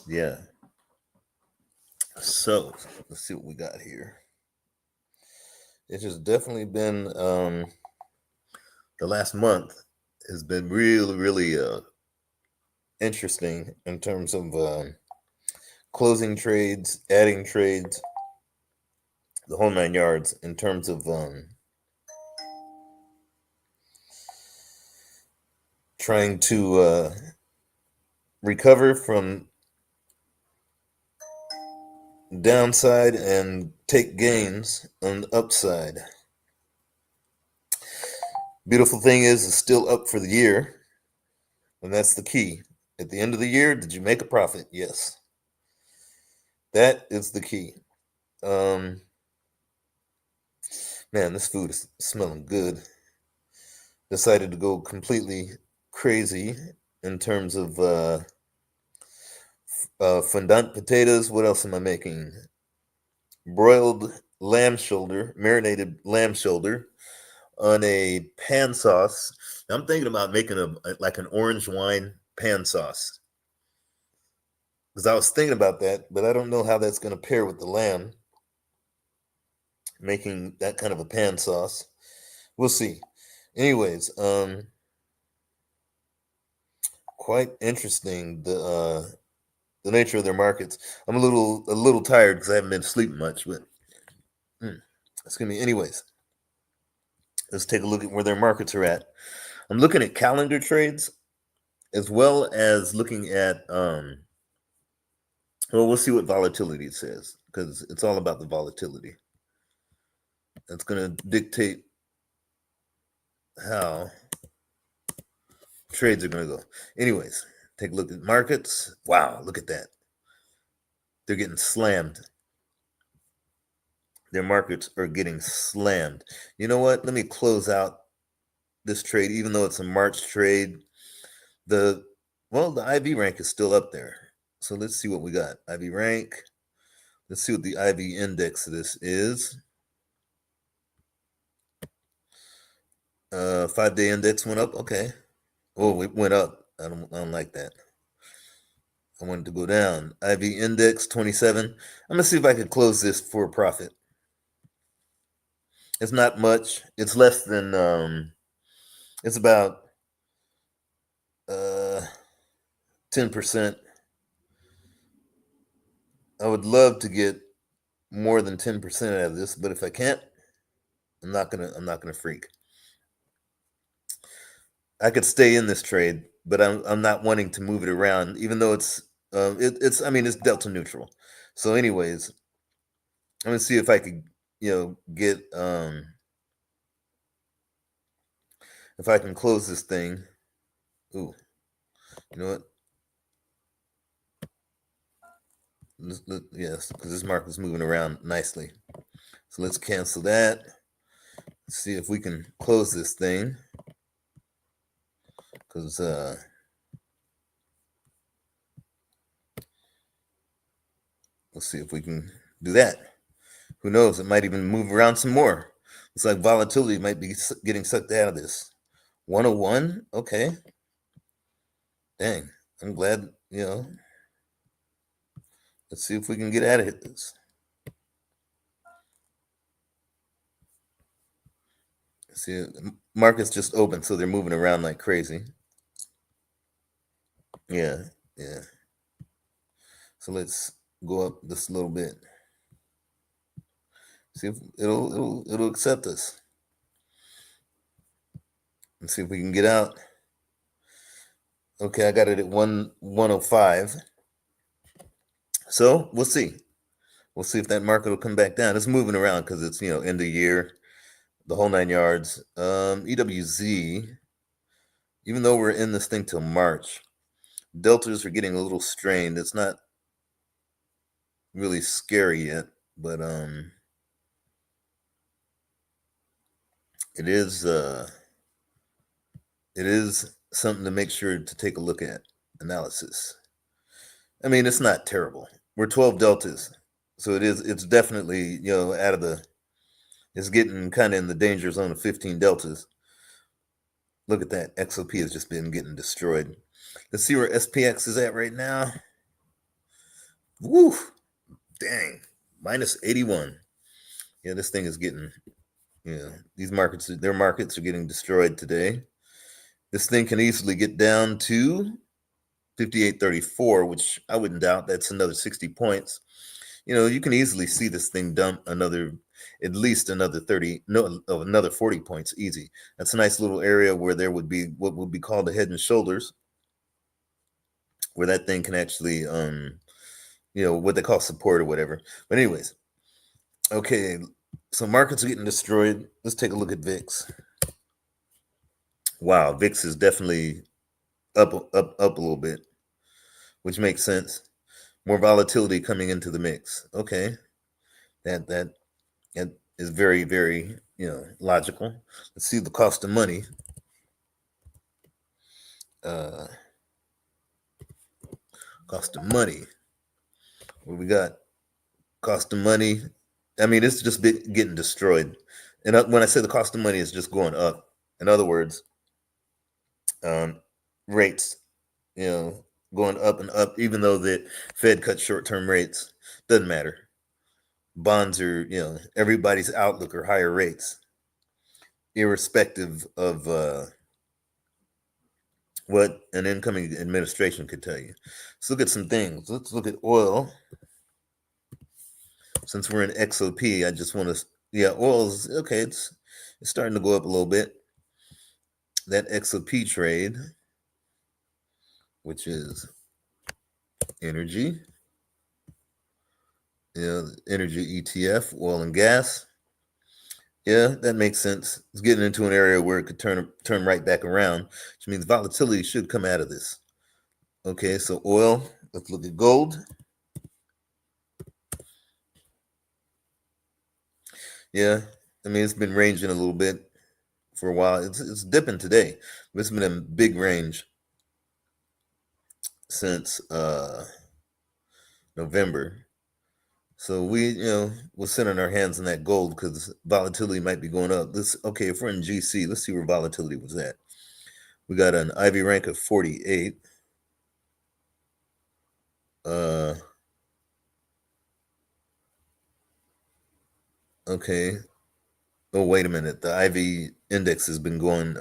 Yeah. So let's see what we got here. It has definitely been the last month has been really, really interesting in terms of closing trades, adding trades, the whole 9 yards. In terms of trying to recover from downside and take gains on the upside. Beautiful thing is it's still up for the year, and that's the key. At the end of the year, did you make a profit? Yes. That is the key. Um, Man, this food is smelling good. Decided to go completely crazy in terms of fondant potatoes. What else am I making? Broiled lamb shoulder, marinated lamb shoulder on a pan sauce. I'm thinking about making like an orange wine pan sauce because I was thinking about that, but I don't know how that's going to pair with the lamb. Making that kind of a pan sauce, we'll see. Anyways, quite interesting the nature of their markets. I'm a little tired because I haven't been sleeping much, but it's gonna be anyways. Let's take a look at where their markets are at. I'm looking at calendar trades as well as looking at well, we'll see what volatility says because it's all about the volatility. That's going to dictate how trades are going to go. Anyways, take a look at markets. Wow, look at that. They're getting slammed. Their markets are getting slammed. You know what? Let me close out this trade, even though it's a March trade. The the IV rank is still up there. So let's see what we got. IV rank. Let's see what the IV index of this is. 5-day index went up. Okay. Oh, it went up. I don't like that. I wanted to go down. IV index 27. I'm gonna see if I can close this for a profit. It's not much. It's less than it's about 10%. I would love to get more than 10% out of this, but if I can't, I'm not gonna freak. I could stay in this trade, but I'm not wanting to move it around, even though it's I mean it's delta neutral. So, anyways, I'm gonna see if I could get if I can close this thing. Ooh, you know what? Yes, because this market is moving around nicely. So let's cancel that. Let's see if we can close this thing. Because let's see if we can do that. Who knows? It might even move around some more. It's like volatility might be getting sucked out of this. 101? Okay. Dang. I'm glad. Let's see if we can get out of this. See, market's just open, so they're moving around like crazy. Yeah, yeah. So let's go up just a little bit. See if it'll accept us. Let's see if we can get out. Okay, I got it at 105. So we'll see. We'll see if that market will come back down. It's moving around because it's end of year, the whole 9 yards. EWZ, even though we're in this thing till March, deltas are getting a little strained. It's not really scary yet, but it is something to make sure to take a look at. Analysis. I mean, it's not terrible. We're 12 deltas, so it's definitely out of the. It's getting kind of in the danger zone of 15 deltas. Look at that. XOP has just been getting destroyed. Let's see where SPX is at right now. Woo, dang, minus 81. Yeah, this thing is getting, these markets, their markets are getting destroyed today. This thing can easily get down to 58.34, which I wouldn't doubt. That's another 60 points. You can easily see this thing dump at least another 30, no, another 40 points easy. That's a nice little area where there would be what would be called the head and shoulders, where that thing can actually, what they call support or whatever. But anyways, okay, so markets are getting destroyed. Let's take a look at VIX. Wow, VIX is definitely up a little bit, which makes sense. More volatility coming into the mix. Okay, that is very, very, logical. Let's see the cost of money. Cost of money. What we got? Cost of money. I mean, it's just getting destroyed. And when I say the cost of money is just going up, in other words, rates, going up and up, even though the Fed cut short-term rates, doesn't matter. Bonds are, everybody's outlook are higher rates, irrespective of what an incoming administration could tell you. Let's look at some things. Let's look at oil. Since we're in XOP, I just want to, oil's okay. It's starting to go up a little bit. That XOP trade, which is energy, energy ETF, oil and gas. Yeah, that makes sense. It's getting into an area where it could turn right back around, which means volatility should come out of this. Okay, so oil. Let's look at gold. Yeah, I mean, it's been ranging a little bit for a while. It's dipping today, but it's been a big range since November. So we're sitting our hands on that gold because volatility might be going up. Okay, if we're in GC, let's see where volatility was at. We got an IV rank of 48. Okay. Oh, wait a minute. The IV index has been going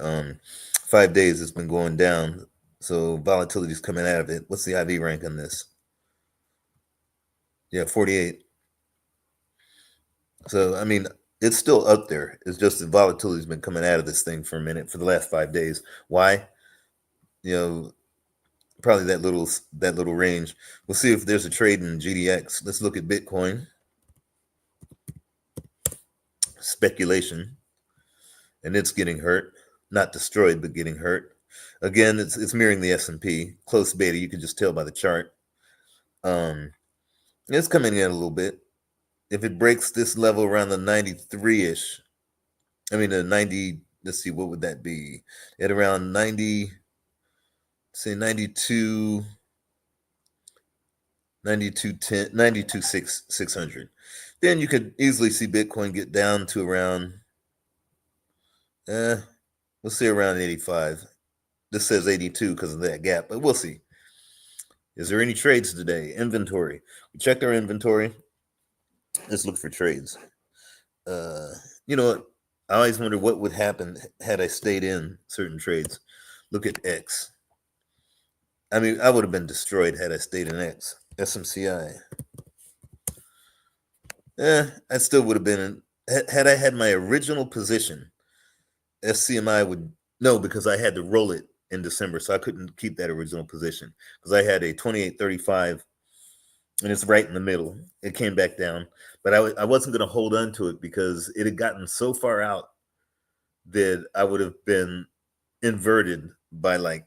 5 days. It's been going down. So volatility is coming out of it. What's the IV rank on this? Yeah, 48. So, I mean, it's still up there. It's just the volatility has been coming out of this thing for a minute for the last 5 days. Why? Probably that little range. We'll see if there's a trade in GDX. Let's look at Bitcoin. Speculation. And it's getting hurt. Not destroyed, but getting hurt. Again, it's mirroring the S&P. Close beta, you can just tell by the chart. It's coming in a little bit. If it breaks this level around the 93-ish, I mean the 90, let's see, what would that be? At around 90, say 92, 92.10, 92.600. Then you could easily see Bitcoin get down to around, we'll see around 85. This says 82 because of that gap, but we'll see. Is there any trades today? Inventory. We checked our inventory. Let's look for trades. You know what? I always wonder what would happen had I stayed in certain trades. Look at X. I mean, I would have been destroyed had I stayed in X. SMCI. I still would have been in. Had I had my original position, SCMI would, no, because I had to roll it in December, so I couldn't keep that original position because I had a 28.35 and it's right in the middle. It came back down, but I wasn't going to hold on to it because it had gotten so far out that I would have been inverted by like,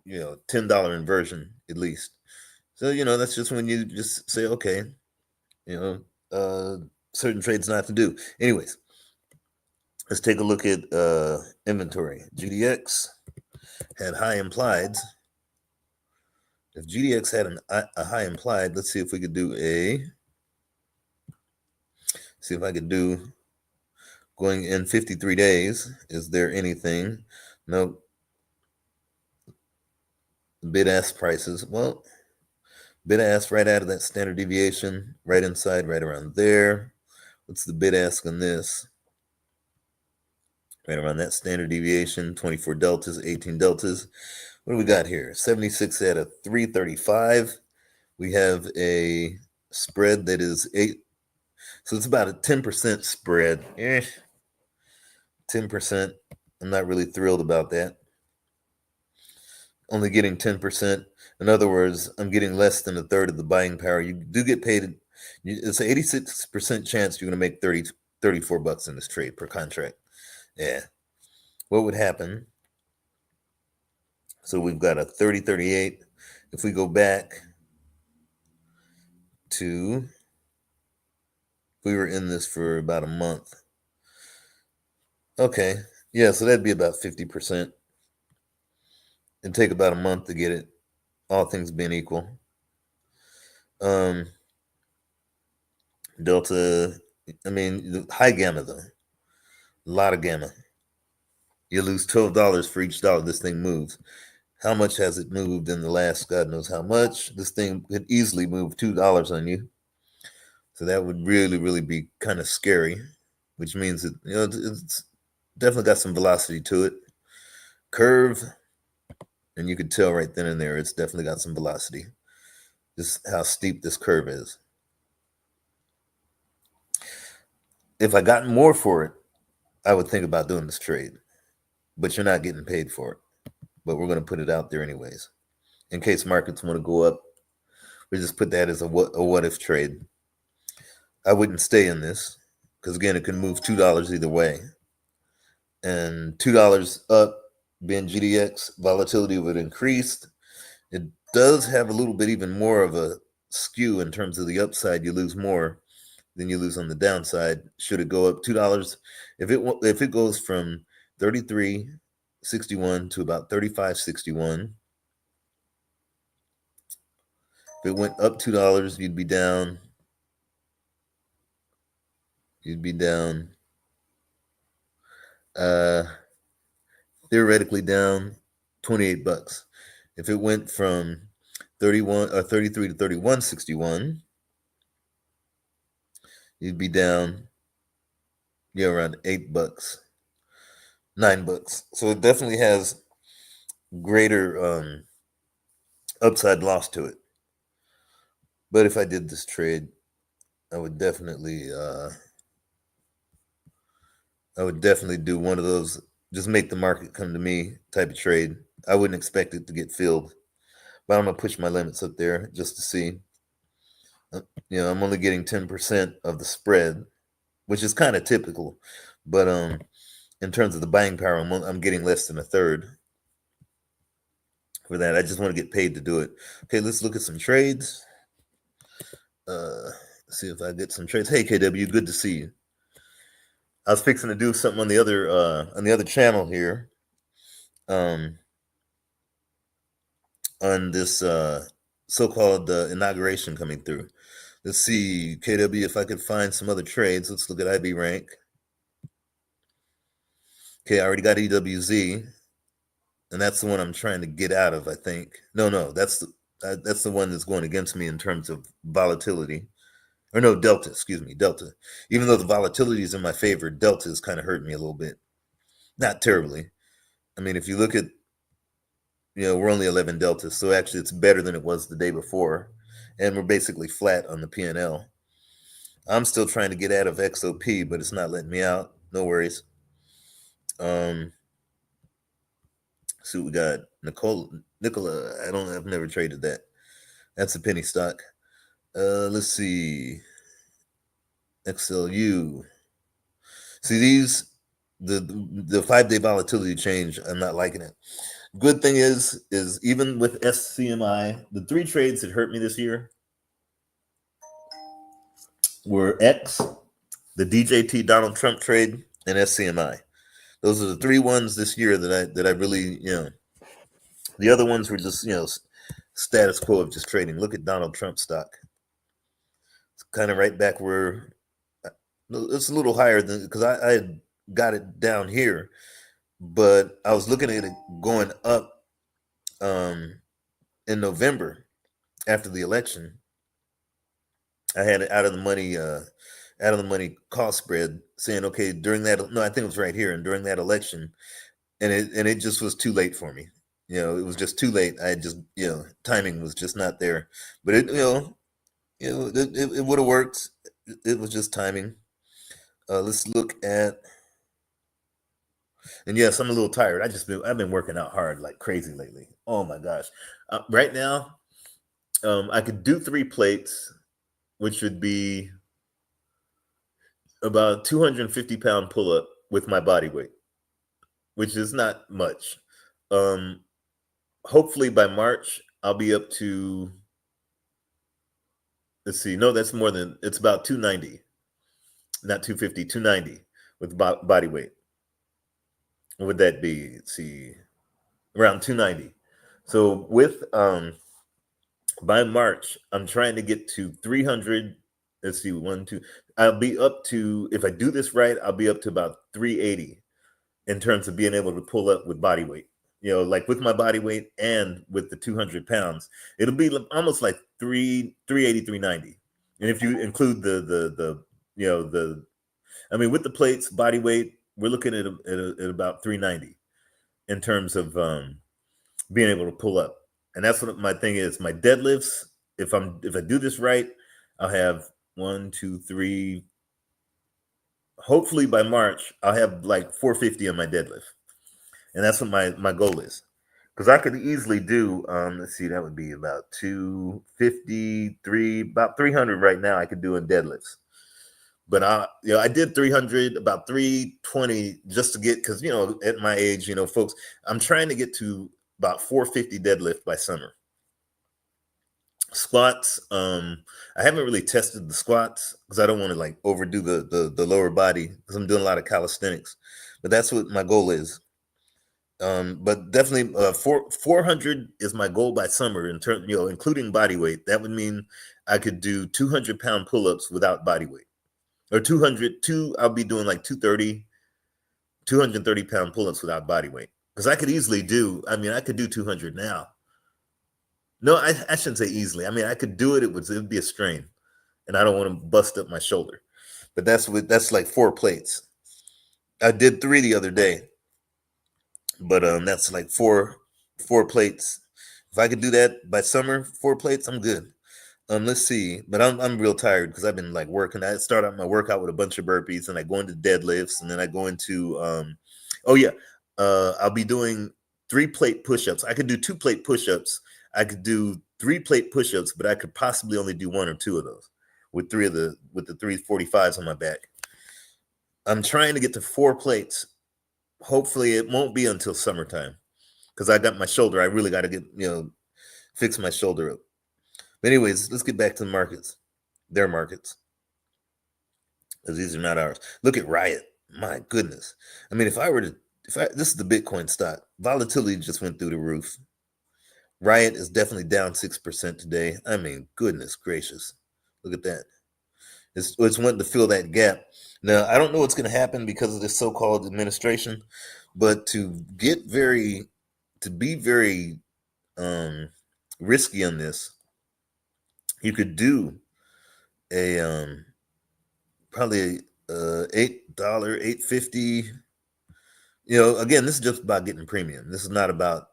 $10 inversion at least. So, that's just when you just say, okay, certain trades not to do. Anyways, let's take a look at inventory. GDX had high implieds. If GDX had a high implied, let's see if we could do see if I could do going in 53 days. Is there anything? Nope. Bid ask prices. Well, Bid ask right out of that standard deviation, right inside, right around there. What's the bid ask on this? Right around that standard deviation, 24 deltas, 18 deltas. What do we got here? 76 at a 335. We have a spread that is 8. So it's about a 10% spread. 10%. I'm not really thrilled about that. Only getting 10%. In other words, I'm getting less than a third of the buying power. You do get paid. It's an 86% chance you're going to make 34 bucks in this trade per contract. Yeah. What would happen? So we've got a 30.38. If we go back to, we were in this for about a month. Okay. Yeah, so that'd be about 50%. It'd take about a month to get it, all things being equal. Delta, I mean, high gamma though. A lot of gamma. You lose $12 for each dollar this thing moves. How much has it moved in the last God knows how much? This thing could easily move $2 on you. So that would really, really be kind of scary, which means that, it's definitely got some velocity to it. Curve, and you could tell right then and there, it's definitely got some velocity. Just how steep this curve is. If I got more for it, I would think about doing this trade, but you're not getting paid for it. But we're going to put it out there anyways. In case markets want to go up, we just put that as a what if trade. I wouldn't stay in this because, again, it can move $2 either way. And $2 up, being GDX, volatility would increase. It does have a little bit even more of a skew in terms of the upside. You lose more than you lose on the downside. Should it go up $2? If it goes from 33.61 to about 35.61, if it went up $2, you'd be down. Theoretically down 28 bucks. If it went from 33 to 31.61, you'd be down around 8 bucks, 9 bucks. So it definitely has greater upside loss to it. But if I did this trade, I would definitely do one of those just make the market come to me type of trade. I wouldn't expect it to get filled, but I'm gonna push my limits up there just to see. I'm only getting 10% of the spread, which is kind of typical, but in terms of the buying power, I'm getting less than a third for that. I just want to get paid to do it. Okay, let's look at some trades. See if I get some trades. Hey KW, good to see you. I was fixing to do something on the other channel here. On this so-called inauguration coming through. Let's see, KW, if I could find some other trades. Let's look at IB rank. Okay, I already got EWZ, and that's the one I'm trying to get out of, I think. No, that's the one that's going against me in terms of volatility. Or no, Delta, excuse me, Delta. Even though the volatility is in my favor, Delta is kind of hurting me a little bit. Not terribly. I mean, if you look at, we're only 11 deltas, so actually it's better than it was the day before, and we're basically flat on the P&L. I'm still trying to get out of XOP, but it's not letting me out. No worries. See what we got. Nikola. I've never traded that. That's a penny stock. Let's see. XLU. See these, the 5-day volatility change. I'm not liking it. Good thing is even with SCMI, the 3 trades that hurt me this year were X, the DJT Donald Trump trade, and SCMI. Those are the 3 ones this year that I really, the other ones were just, status quo of just trading. Look at Donald Trump stock. It's kind of right back where it's a little higher than, because I had got it down here, but I was looking at it going up in November, after the election, I had it out of the money call spread saying, okay, during that, no, I think it was right here, and during that election, and it just was too late for me. It was just too late. I just, timing was just not there. But it would have worked. It was just timing. Let's look at, and yes, I'm a little tired. I've been working out hard like crazy lately. Oh my gosh! Right now, I could do 3 plates, which would be about 250-pound pull up with my body weight, which is not much. Um, Hopefully by March, I'll be up to, let's see, no, that's more than, it's about 290, not 250, 290 with body weight. What would that be? Let's see, around 290. So by March, I'm trying to get to 300. Let's see, one, two. I'll be up to, if I do this right, I'll be up to about 380 in terms of being able to pull up with body weight. Like with my body weight and with the 200 pounds, it'll be almost like 380, 390. And if you include I mean, with the plates, body weight, we're looking at about 390 in terms of being able to pull up. And that's what my thing is. My deadlifts, if I do this right, I'll have one, two, three. Hopefully by March, I'll have like 450 on my deadlift. And that's what my goal is. Because I could easily do, let's see, that would be about 253, about 300 right now I could do in deadlifts. But I did 300, about 320 just to get, because, at my age, folks, I'm trying to get to about 450 deadlift by summer. Squats, I haven't really tested the squats because I don't want to like overdo the lower body because I'm doing a lot of calisthenics. But that's what my goal is. But definitely, 400 is my goal by summer in terms, including body weight. That would mean I could do 200-pound pull-ups without body weight, or 200. I'll be doing like 230-pound pull-ups without body weight, because I could easily do. I mean, I could do 200 now. No, I shouldn't say easily. I mean, I could do it. It would be a strain, and I don't want to bust up my shoulder. But that's like 4 plates. I did 3 the other day, but that's like four plates. If I could do that by summer, 4 plates, I'm good. Let's see, but I'm real tired because I've been like working. I start out my workout with a bunch of burpees, and I go into deadlifts, and then I go into oh yeah, I'll be doing 3 plate push-ups. I could do 2 plate push-ups. I could do 3 plate push-ups, but I could possibly only do 1 or 2 of those with the 345s on my back. I'm trying to get to 4 plates. Hopefully, it won't be until summertime because I got my shoulder. I really got to get fix my shoulder up. But anyways, let's get back to the markets. Their markets, because these are not ours. Look at Riot. My goodness. I mean, this is the Bitcoin stock. Volatility just went through the roof. Riot is definitely down 6% today. I mean, goodness gracious. Look at that. It's wanting to fill that gap. Now, I don't know what's going to happen because of this so-called administration, but to be very risky on this, you could do a probably $8, $8.50. Again, this is just about getting premium. This is not about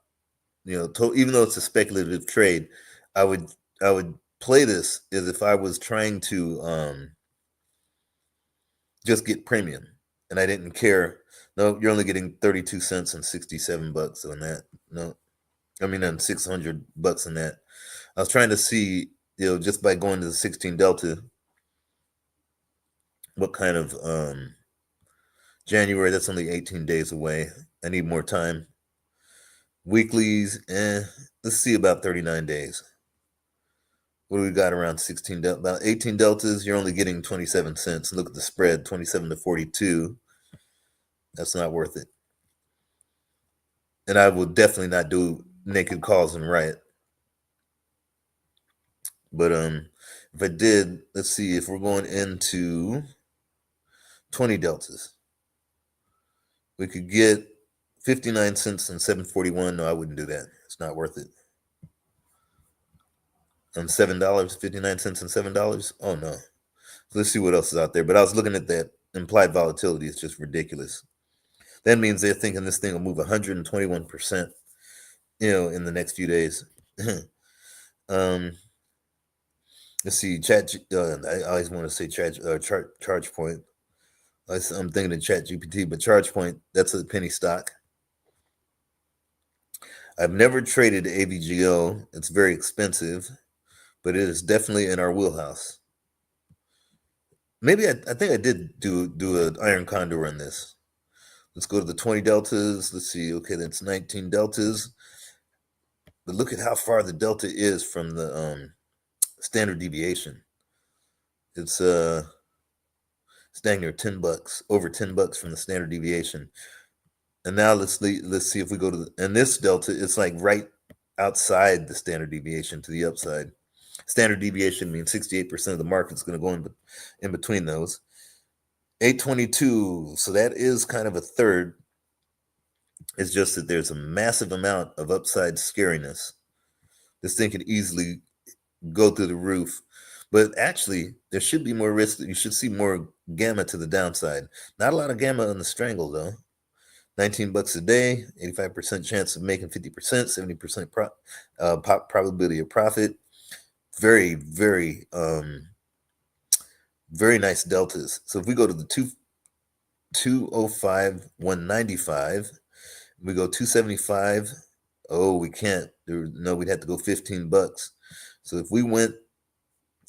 even though it's a speculative trade. I would play this as if I was trying to just get premium, and I didn't care. No, you're only getting 32 cents and $67 on that. No, I mean, on $600 on that. I was trying to see, just by going to the 16 Delta, what kind of January. That's only 18 days away. I need more time. Weeklies, let's see, about 39 days. What do we got around 16 about 18 deltas? You're only getting 27 cents. Look at the spread, 27 to 42. That's not worth it. And I will definitely not do naked calls and Riot. But if I did, let's see, if we're going into 20 deltas, we could get 59 cents and 741. No, I wouldn't do that. It's not worth it. on $7.59 and $7. Oh no. Let's see what else is out there. But I was looking at that implied volatility. It's just ridiculous. That means they're thinking this thing will move 121%, in the next few days. um, let's see, I always want to say charge point. I'm thinking of Chat GPT, but Charge Point, that's a penny stock. I've never traded AVGO. It's very expensive, but it is definitely in our wheelhouse. Maybe I think I did do an iron condor on this. Let's go to the 20 deltas. Let's see. Okay, that's 19 deltas. But look at how far the delta is from the standard deviation. It's dang near $10, over $10 from the standard deviation. And now let's see if we go to and this delta, it's like right outside the standard deviation to the upside. Standard deviation means 68% of the market's going to go in between those. 822, so that is kind of a third. It's just that there's a massive amount of upside scariness. This thing could easily go through the roof. But actually, there should be more risk. You should see more gamma to the downside. Not a lot of gamma on the strangle, though. $19 a day, 85% chance of making 50%, 70% probability of profit. Very, very, very nice deltas. So if we go to the 205, 195, we go 275. Oh, we can't. No, we'd have to go $15. So if we went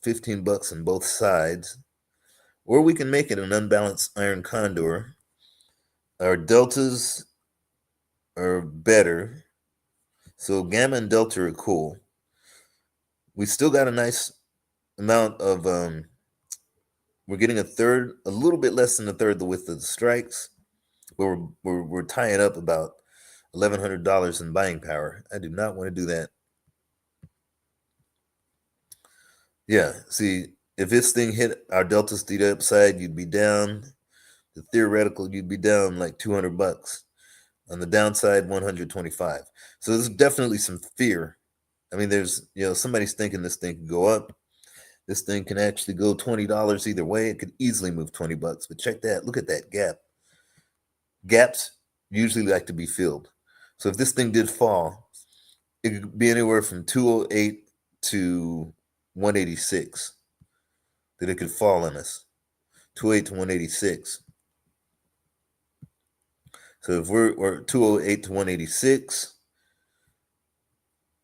$15 on both sides, or we can make it an unbalanced iron condor. Our deltas are better. So gamma and delta are cool. We still got a nice amount of, we're getting a little bit less than a third the width of the strikes, but we're tying up about $1,100 in buying power. I do not want to do that. Yeah, see, if this thing hit our deltas to the upside, you'd be down. The theoretical, you'd be down like $200. On the downside, 125. So there's definitely some fear. I mean, there's, somebody's thinking this thing could go up. This thing can actually go $20 either way. It could easily move $20. But check that. Look at that gap. Gaps usually like to be filled. So if this thing did fall, it could be anywhere from 208 to 186 that it could fall on us. 208 to 186. So if we're 208 to 186,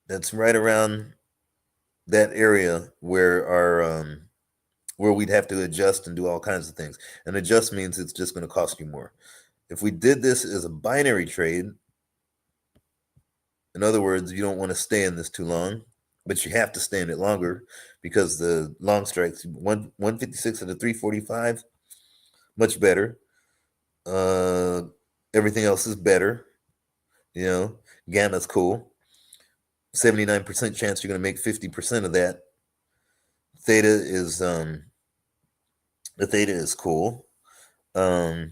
that's right around that area where our where we'd have to adjust and do all kinds of things. And adjust means it's just going to cost you more. If we did this as a binary trade, in other words, you don't want to stay in this too long, but you have to stay in it longer because the long strikes, 156 and a 345, much better. Everything else is better. Gamma's cool. 79% chance you're going to make 50% of that. Theta is the theta is cool. Let's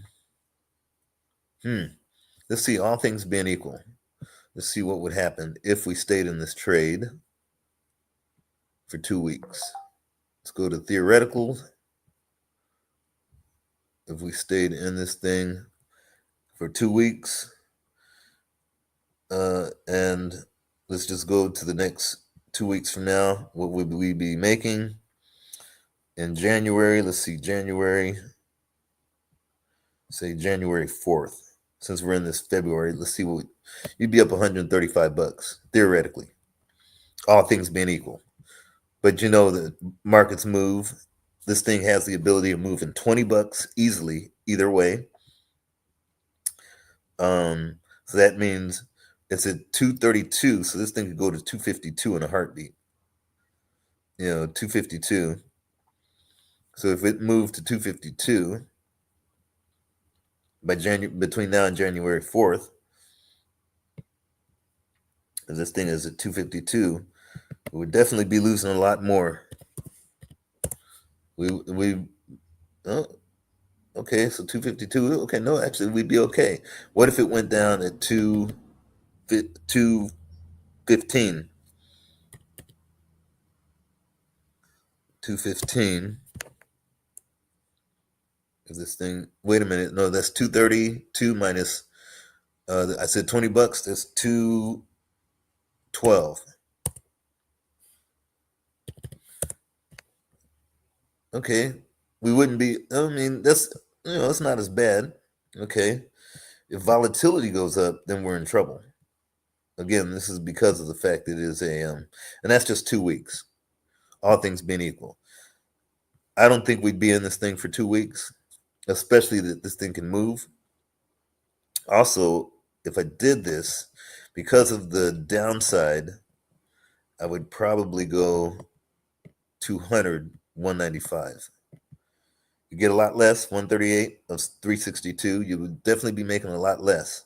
see, all things being equal. Let's see what would happen if we stayed in this trade for 2 weeks. Let's go to theoretical. If we stayed in this thing for 2 weeks, and let's just go to the next 2 weeks from now, what would we be making? In January, let's see, say January 4th. Since we're in this February, let's see what you'd be up $135, theoretically. All things being equal. But the markets move. This thing has the ability of moving $20 easily, either way. So that means it's at 232. So this thing could go to 252 in a heartbeat. 252. So if it moved to 252 between now and January 4th, if this thing is at 252, we would definitely be losing a lot more. Okay, so 252. Okay, no, actually, we'd be okay. What if it went down at 215? 215. Is this thing? Wait a minute. No, that's 232 minus. I said $20. That's 212. Okay, we wouldn't be. I mean, that's it's not as bad. Okay, if volatility goes up, then we're in trouble. Again, this is because of the fact that it is and that's just 2 weeks. All things being equal, I don't think we'd be in this thing for 2 weeks, especially that this thing can move. Also, if I did this, because of the downside, I would probably go 200, 195. You get a lot less, 138 of 362. You would definitely be making a lot less.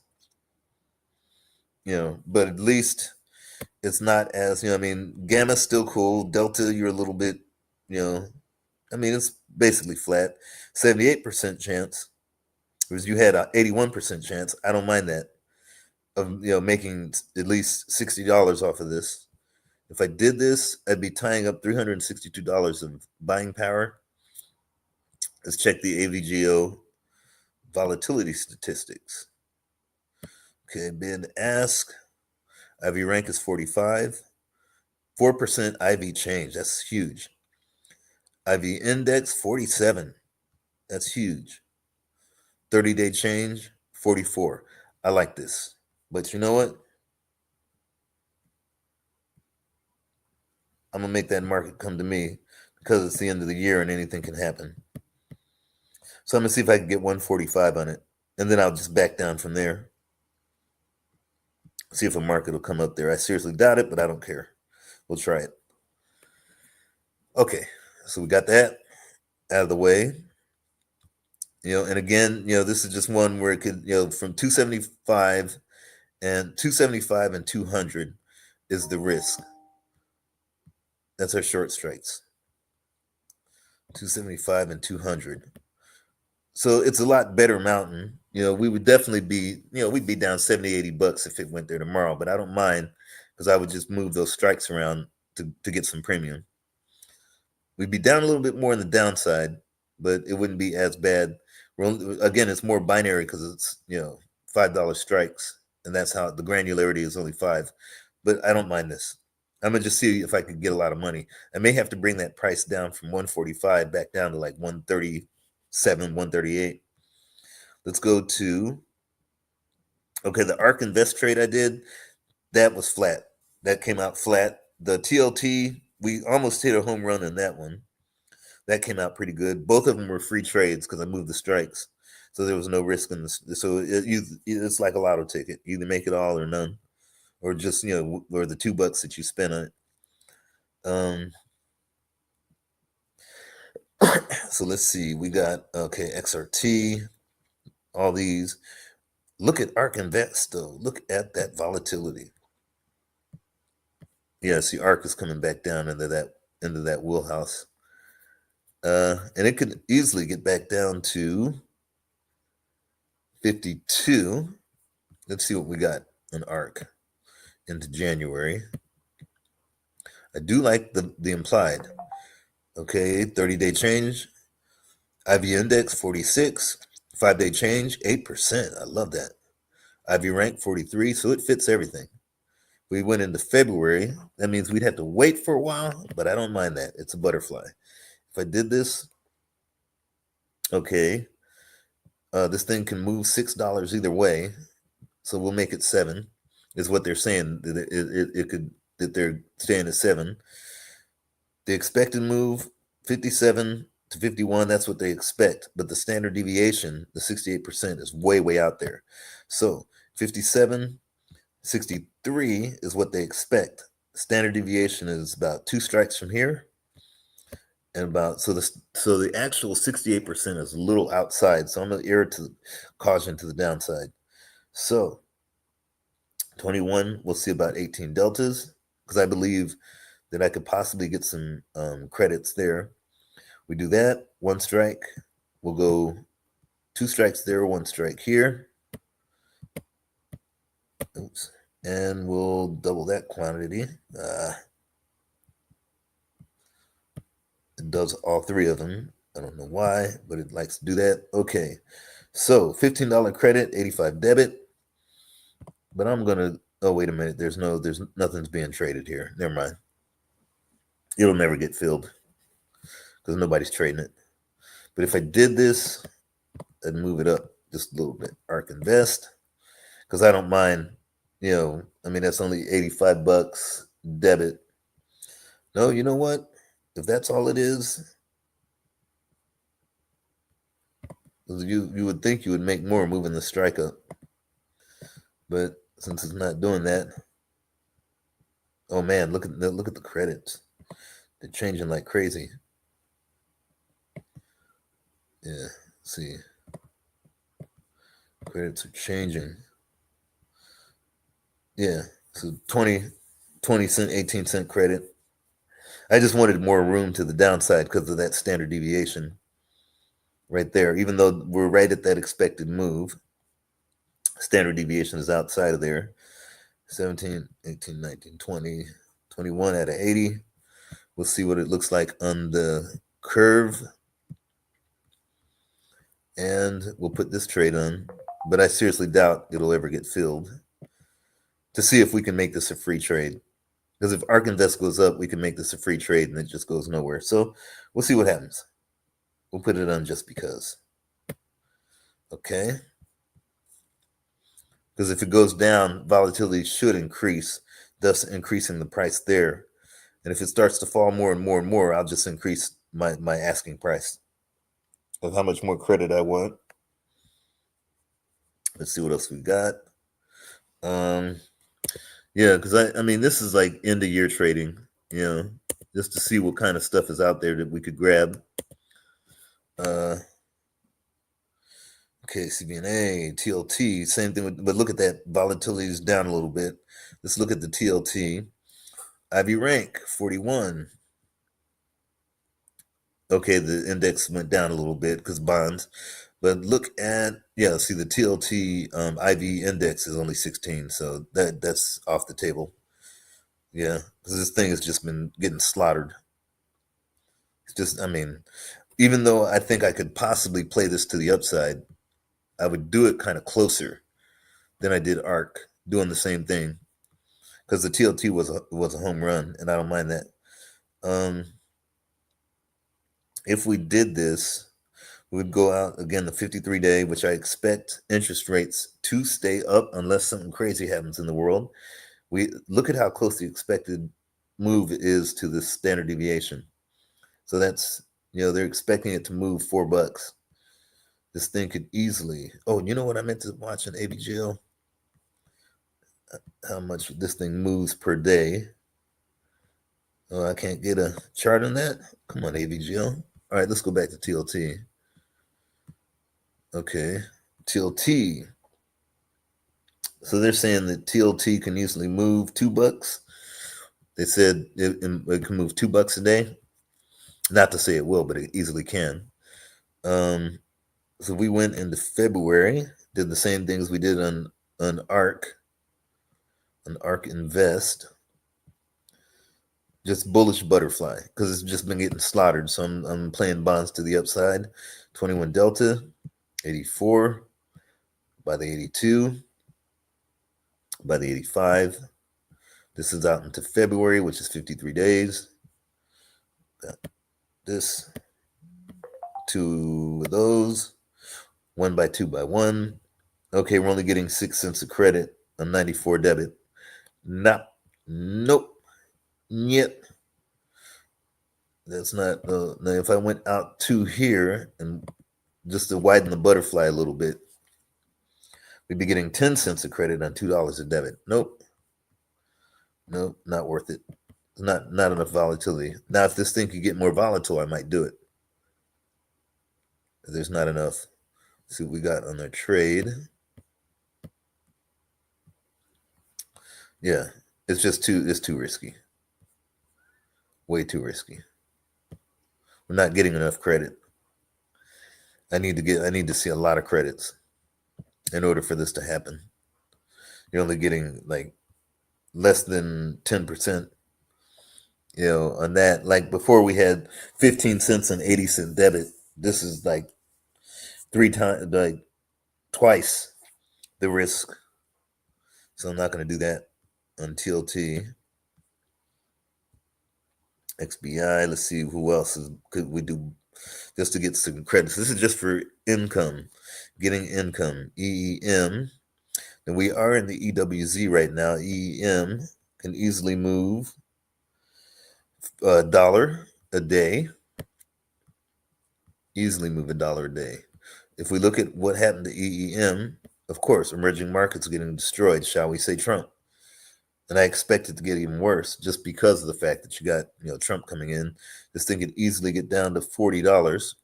But at least it's not as, I mean, gamma's still cool. Delta, you're a little bit, I mean, it's basically flat. 78% chance, whereas you had an 81% chance. I don't mind that of, making at least $60 off of this. If I did this, I'd be tying up $362 of buying power. Let's check the AVGO volatility statistics. Okay, bid ask. IV rank is 45. 4% IV change. That's huge. IV index 47. That's huge. 30-day change 44. I like this. But you know what? I'm going to make that market come to me because it's the end of the year and anything can happen. So I'm going to see if I can get 145 on it. And then I'll just back down from there. See if a market will come up there. I seriously doubt it, but I don't care. We'll try it. Okay, so we got that out of the way. And again, this is just one where it could, from 275 and 200 is the risk. That's our short strikes. 275 and 200. So it's a lot better mountain. We would definitely be, we'd be down 70, $80 if it went there tomorrow, but I don't mind because I would just move those strikes around to get some premium. We'd be down a little bit more on the downside, but it wouldn't be as bad. Again, it's more binary because it's, $5 strikes, and that's how the granularity is only 5. But I don't mind this. I'm gonna just see if I could get a lot of money. I may have to bring that price down from 145 back down to like 137, 138. Let's go to the ARK Invest trade I did. That was flat. That came out flat. The TLT, we almost hit a home run in that one. That came out pretty good. Both of them were free trades because I moved the strikes, so there was no risk in this. So it's like a lotto ticket. You either make it all or none, or just or the $2 that you spend on it. So let's see. We got XRT, all these. Look at ARK Invest though. Look at that volatility. Yeah, see, ARK is coming back down into that wheelhouse. And it could easily get back down to 52. Let's see what we got in ARK into January. I do like the implied. Okay, 30-day change. IV index 46. 5-day change 8%. I love that. IV rank 43, so it fits everything. We went into February. That means we'd have to wait for a while, but I don't mind that. It's a butterfly. If I did this, okay, this thing can move $6 either way, so we'll make it 7. Is what they're saying that it could, that they're staying at 7. The expected move 57 to 51. That's what they expect, but the standard deviation, the 68%, is way out there. So 57, 63 is what they expect. Standard deviation is about 2 strikes from here. And so the actual 68% is a little outside. So I'm going to err to caution to the downside. So 21, we'll see about 18 deltas because I believe that I could possibly get some credits there. We do that, 1 strike. We'll go 2 strikes there, 1 strike here. Oops. And we'll double that quantity. It does all three of them. I don't know why, but it likes to do that. Okay. So $15 credit, 85 debit. But I'm gonna oh wait a minute. There's nothing's being traded here. Never mind. It'll never get filled because nobody's trading it. But if I did this and move it up just a little bit, ARK Invest, because I don't mind, I mean that's only $85 debit. No, you know what? If that's all it is, you would think you would make more moving the strike up. But since it's not doing that, oh man, look at the credits. They're changing like crazy. Yeah, see. Credits are changing. Yeah, so 20 cent, 18 cent credit. I just wanted more room to the downside because of that standard deviation right there. Even though we're right at that expected move, standard deviation is outside of there. 17, 18, 19, 20, 21 out of 80. We'll see what it looks like on the curve. And we'll put this trade on. But I seriously doubt it'll ever get filled. To see if we can make this a free trade. Because if ARK Invest goes up, we can make this a free trade and it just goes nowhere. So we'll see what happens. We'll put it on just because. Okay. Because if it goes down, volatility should increase, thus increasing the price there. And if it starts to fall more and more and more, I'll just increase my asking price of how much more credit I want. Let's see what else we got. Yeah, because I mean, this is like end of year trading, just to see what kind of stuff is out there that we could grab. Okay, CBNA, TLT, same thing, but look at that. Volatility is down a little bit. Let's look at the TLT. IB rank, 41. Okay, the index went down a little bit because bonds. But look at, see the TLT IV index is only 16, so that's off the table. Yeah, because this thing has just been getting slaughtered. It's just, I mean, even though I think I could possibly play this to the upside, I would do it kind of closer than I did ARK, doing the same thing. Because the TLT was a home run, and I don't mind that. If we did this, we would go out again the 53-day, which I expect interest rates to stay up unless something crazy happens in the world. We look at how close the expected move is to the standard deviation. So that's, they're expecting it to move $4. This thing could easily. Oh, you know what I meant to watch in AVGL? How much this thing moves per day. Oh, I can't get a chart on that. Come on, AVGL. All right, let's go back to TLT. Okay, TLT. So they're saying that TLT can easily move $2. They said it can move $2 a day. Not to say it will, but it easily can. So we went into February, did the same things we did on ARK, on ARK Invest. Just bullish butterfly because it's just been getting slaughtered. So I'm playing bonds to the upside. 21 Delta, 84, by the 82, by the 85. This is out into February, which is 53 days. Got this, two of those, 1 by 2 by 1. Okay, we're only getting 6 cents of credit on 94 debit. Nope. Yep. That's not. Now, if I went out to here and just to widen the butterfly a little bit, we'd be getting 10 cents of credit on $2 of debit. Nope, not worth it. Not enough volatility. Now, if this thing could get more volatile, I might do it. There's not enough. Let's see what we got on our trade. Yeah, it's just too risky. Way too risky. We're not getting enough credit. I need to see a lot of credits in order for this to happen. You're only getting like less than 10%. On that, like before we had 15 cents and 80-cent debit. This is like three times, like twice the risk. So I'm not going to do that on TLT. XBI. Let's see who else could we do just to get some credits. This is just for income, getting income. EEM. And we are in the EWZ right now. EEM can easily move $1 a day. Easily move $1 a day. If we look at what happened to EEM, of course, emerging markets are getting destroyed, shall we say Trump. And I expect it to get even worse just because of the fact that you got Trump coming in. This thing could easily get down to $40.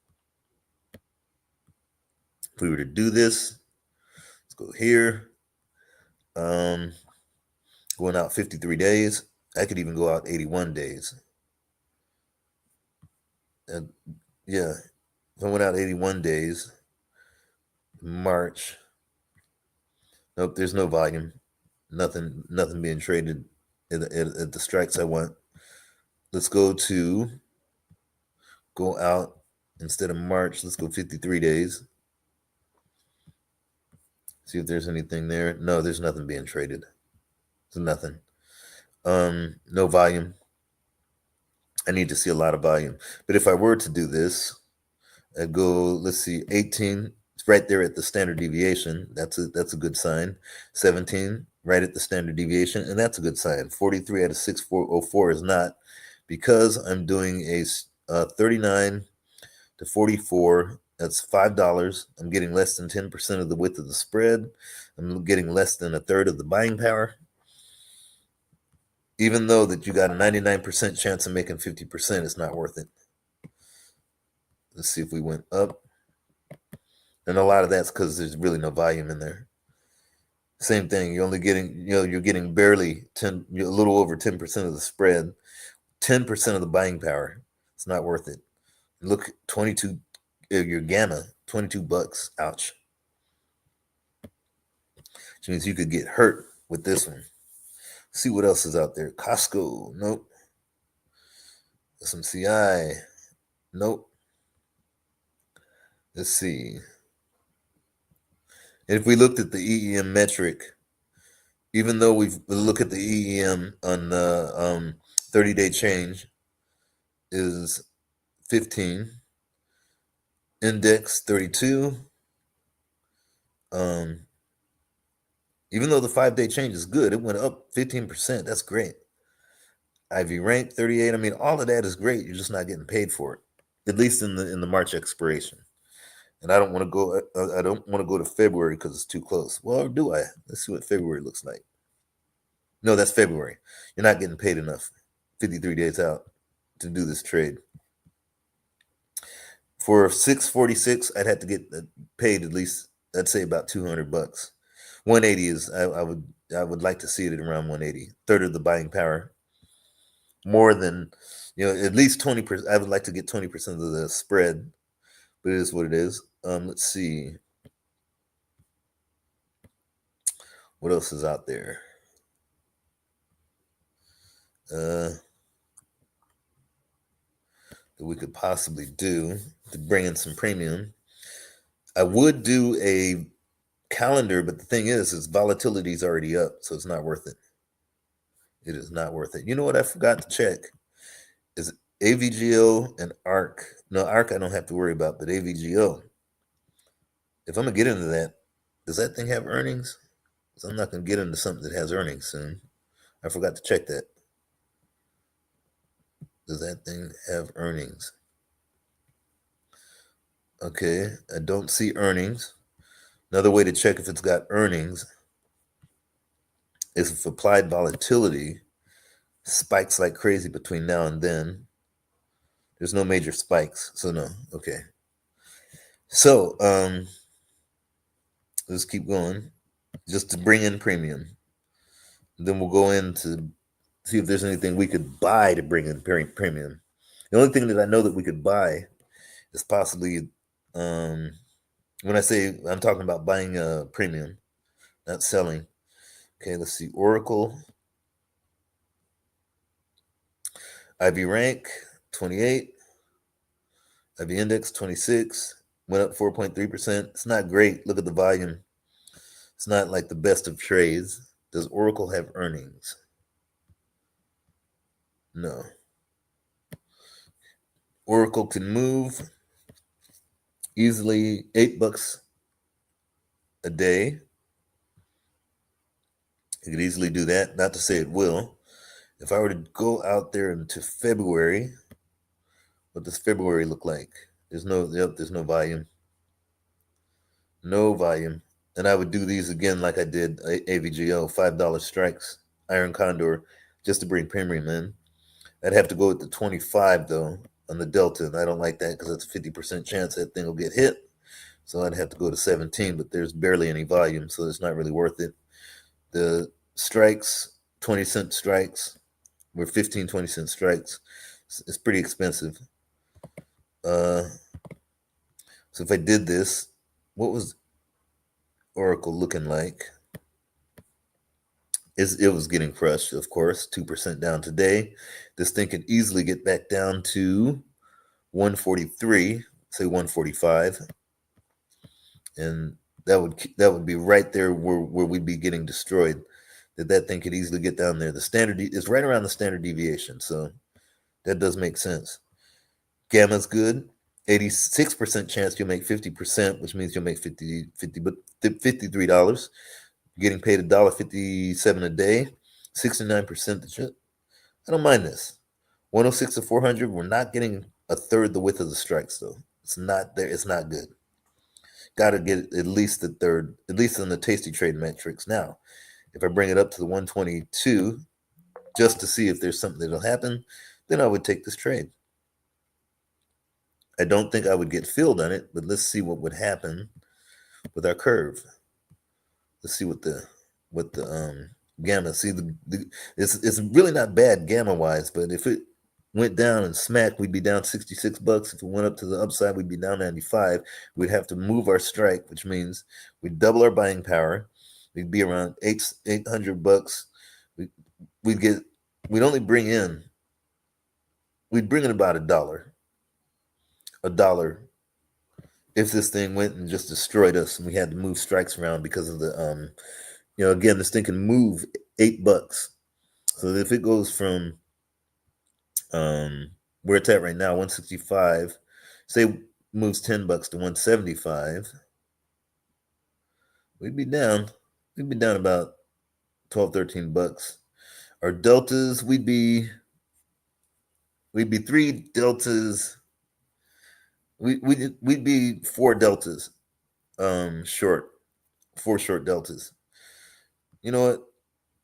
If we were to do this, let's go here. Going out 53 days. I could even go out 81 days. And yeah, if I went out 81 days, March. Nope, there's no volume. Nothing being traded at the strikes I want. Let's go out instead of March. Let's go 53 days. See if there's anything there. No, there's nothing being traded. There's nothing. No volume. I need to see a lot of volume. But if I were to do this, I'd go, let's see, 18. It's right there at the standard deviation. That's a good sign. 17, right at the standard deviation, and that's a good sign. 43 out of 6404 is not, because I'm doing a 39 to 44. That's $5. I'm getting less than 10% of the width of the spread. I'm getting less than a third of the buying power. Even though that you got a 99% chance of making 50%, it's not worth it. Let's see if we went up. And a lot of that's because there's really no volume in there. Same thing. You're only getting, you're getting barely a little over 10% of the spread, 10% of the buying power. It's not worth it. Look, 22, your gamma, $22. Ouch. Which means you could get hurt with this one. See what else is out there. Costco, nope. SMCI, nope. Let's see. And if we looked at the EEM metric, even though we look at the EEM on the 30-day change is 15, index 32. Even though the 5-day change is good, it went up 15%. That's great. IV rank 38. I mean, all of that is great. You're just not getting paid for it, at least in the March expiration. And I don't want to go. I don't want to go to February because it's too close. Well, or do I? Let's see what February looks like. No, that's February. You're not getting paid enough. 53 days out to do this trade. For 646, I'd have to get paid at least, I'd say about $200. 180 is I would like to see it at around 180, third of the buying power. More than, at least 20%. I would like to get 20% of the spread, but it is what it is. Let's see. What else is out there? That we could possibly do to bring in some premium. I would do a calendar, but the thing is volatility is already up, so it's not worth it. It is not worth it. You know what I forgot to check? Is AVGO and ARC. No, ARC I don't have to worry about, but AVGO. If I'm going to get into that, does that thing have earnings? Because I'm not going to get into something that has earnings soon. I forgot to check that. Does that thing have earnings? Okay, I don't see earnings. Another way to check if it's got earnings is if applied volatility spikes like crazy between now and then. There's no major spikes, so no. Okay. So, let's keep going just to bring in premium. Then we'll go in to see if there's anything we could buy to bring in premium. The only thing that I know that we could buy is possibly, when I say I'm talking about buying a premium, not selling. Okay, let's see. Oracle. IV rank 28, IV index 26, went up 4.3%. It's not great. Look at the volume. It's not like the best of trades. Does Oracle have earnings? No. Oracle can move easily $8 a day. It could easily do that. Not to say it will. If I were to go out there into February, what does February look like? There's no volume. No volume. And I would do these again like I did AVGO, $5 strikes, Iron Condor, just to bring premium in. I'd have to go with the 25 though on the Delta, and I don't like that because it's a 50% chance that thing will get hit. So I'd have to go to 17, but there's barely any volume, so it's not really worth it. The strikes, 20-cent strikes, were 15, 20-cent strikes. It's pretty expensive. So if I did this, what was Oracle looking like? It was getting crushed, of course, 2% down today. This thing could easily get back down to 143, say 145. And that would be right there where we'd be getting destroyed. That thing could easily get down there. The standard is right around the standard deviation, so that does make sense. Gamma's good. 86% chance you'll make 50%, which means you'll make $53. Getting paid $1.57 a day, 69%. I don't mind this. 106 to 400. We're not getting a third the width of the strikes though. It's not there. It's not good. Got to get at least the third, at least in the tasty trade metrics. Now, if I bring it up to the 122, just to see if there's something that'll happen, then I would take this trade. I don't think I would get filled on it, but let's see what would happen with our curve. Let's see what the gamma. See it's really not bad gamma wise, but if it went down and smack, we'd be down $66. If it went up to the upside, we'd be down 95. We'd have to move our strike, which means we'd double our buying power. We'd be around $800. We'd only bring in. We'd bring in about $1. $1 if this thing went and just destroyed us and we had to move strikes around because of the again, this thing can move $8. So if it goes from where it's at right now, 165, say moves $10 to 175, we'd be down about $12-13. Our deltas, we'd be 3 deltas. We'd be 4 deltas short, 4 short deltas. You know what?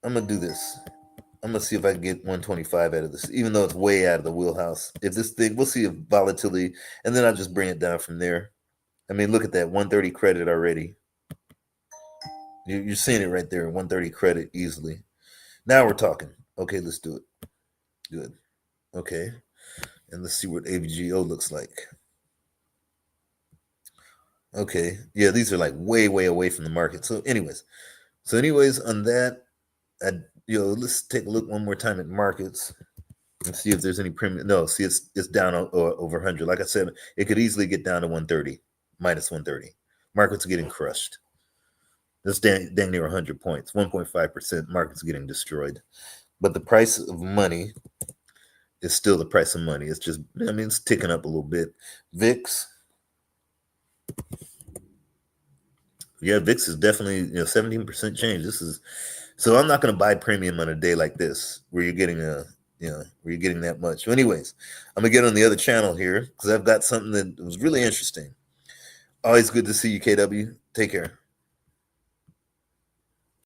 I'm gonna do this. I'm gonna see if I can get 125 out of this, even though it's way out of the wheelhouse. If this thing, we'll see if volatility, and then I'll just bring it down from there. I mean, look at that, 130 credit already. You're seeing it right there, 130 credit easily. Now we're talking. Okay, let's do it. Good. Okay, and let's see what AVGO looks like. Okay, yeah, these are like way away from the market. So anyways, on that, let's take a look one more time at markets and see if there's any premium. No, see, it's down over 100. Like I said, it could easily get down to 130, minus 130. Markets are getting crushed. That's dang near 100 points, 1.5%. Markets getting destroyed. But the price of money is still the price of money. It's just, it's ticking up a little bit. VIX. Yeah, VIX is definitely 17% change. So I'm not going to buy premium on a day like this where you're getting that much. So anyways, I'm gonna get on the other channel here because I've got something that was really interesting. Always good to see you, KW. Take care.